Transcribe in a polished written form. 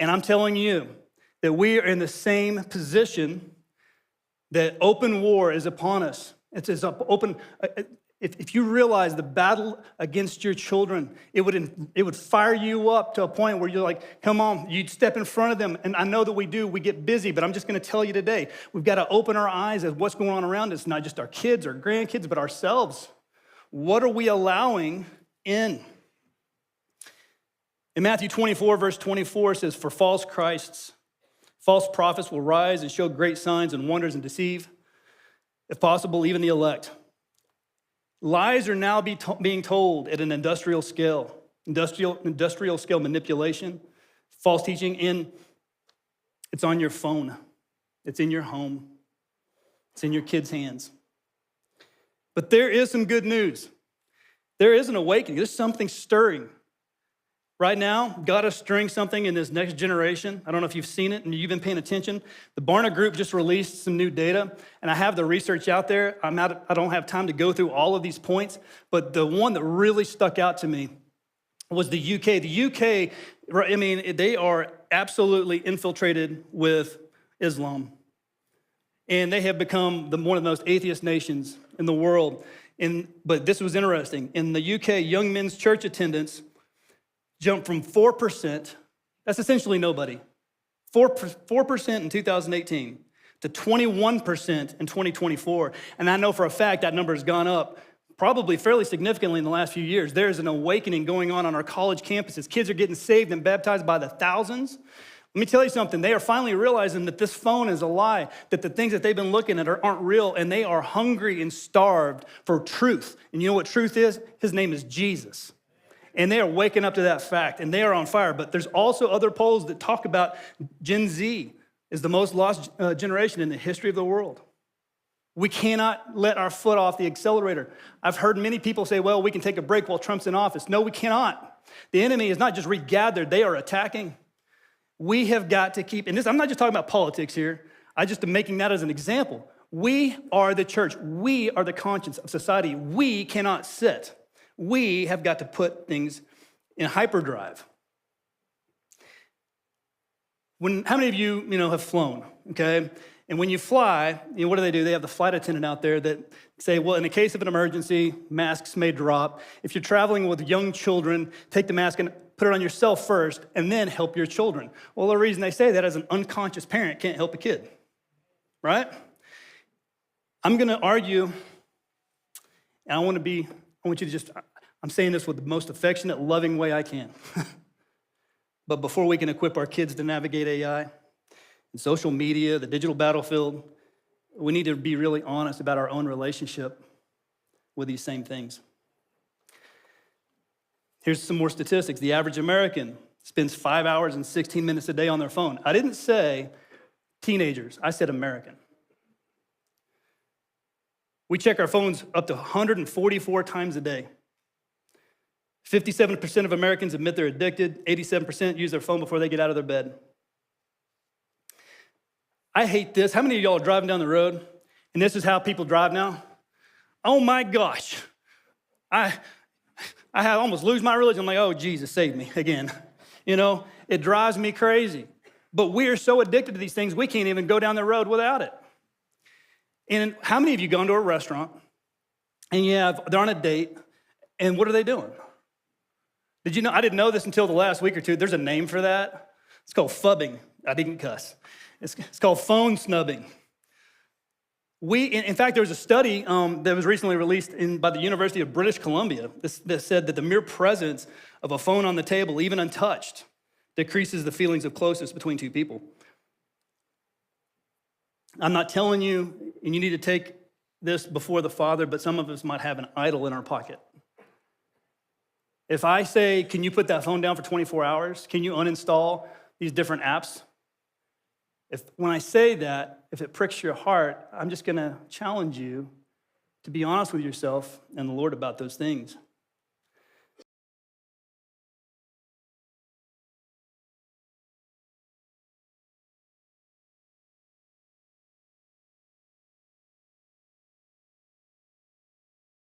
And I'm telling you that we are in the same position that open war is upon us. It's as open. If you realize the battle against your children, it would fire you up to a point where you're like, come on, you'd step in front of them. And I know that we get busy, but I'm just going to tell you today, we've got to open our eyes at what's going on around us, not just our kids or grandkids, but ourselves. What are we allowing in? In Matthew 24, verse 24, it says, for false Christs, false prophets will rise and show great signs and wonders and deceive, if possible, even the elect. Lies are now being told at an industrial scale manipulation, false teaching, and it's on your phone. It's in your home. It's in your kids' hands. But there is some good news. There is an awakening. There's something stirring. Right now, God is stirring something in this next generation. I don't know if you've seen it and you've been paying attention. The Barna Group just released some new data, and I have the research out there. I don't have time to go through all of these points, but the one that really stuck out to me was the UK. The UK, I mean, they are absolutely infiltrated with Islam, and they have become one of the most atheist nations in the world. But this was interesting. In the UK, young men's church attendance jumped from 4%, that's essentially nobody, 4% in 2018 to 21% in 2024. And I know for a fact that number has gone up probably fairly significantly in the last few years. There's an awakening going on our college campuses. Kids are getting saved and baptized by the thousands. Let me tell you something. They are finally realizing that this phone is a lie, that the things that they've been looking at aren't real, and they are hungry and starved for truth. And you know what truth is? His name is Jesus. And they are waking up to that fact, and they are on fire. But there's also other polls that talk about Gen Z is the most lost generation in the history of the world. We cannot let our foot off the accelerator. I've heard many people say, well, we can take a break while Trump's in office. No, we cannot. The enemy is not just regathered, they are attacking. We have got to keep, and this, I'm not just talking about politics here. I just am making that as an example. We are the church. We are the conscience of society. We cannot sit. We have got to put things in hyperdrive. How many of you, have flown, okay? And when you fly, what do? They have the flight attendant out there that say, well, in the case of an emergency, masks may drop. If you're traveling with young children, take the mask and put it on yourself first, and then help your children. Well, the reason they say that is an unconscious parent can't help a kid, right? I'm going to argue, and I want you to I'm saying this with the most affectionate, loving way I can. But before we can equip our kids to navigate AI and social media, the digital battlefield, we need to be really honest about our own relationship with these same things. Here's some more statistics. The average American spends 5 hours and 16 minutes a day on their phone. I didn't say teenagers, I said American. We check our phones up to 144 times a day. 57% of Americans admit they're addicted. 87% use their phone before they get out of their bed. I hate this. How many of y'all are driving down the road, and this is how people drive now? Oh my gosh. I almost lose my religion. I'm like, oh, Jesus, save me again. It drives me crazy. But we are so addicted to these things, we can't even go down the road without it. And how many of you gone to a restaurant, and they're on a date, and what are they doing? Did you know? I didn't know this until the last week or two. There's a name for that. It's called phubbing. I didn't cuss. It's called phone snubbing. In fact, there was a study that was recently released by the University of British Columbia that said that the mere presence of a phone on the table, even untouched, decreases the feelings of closeness between two people. I'm not telling you, and you need to take this before the Father, but some of us might have an idol in our pocket. If I say, can you put that phone down for 24 hours? Can you uninstall these different apps? When I say that, if it pricks your heart, I'm just going to challenge you to be honest with yourself and the Lord about those things.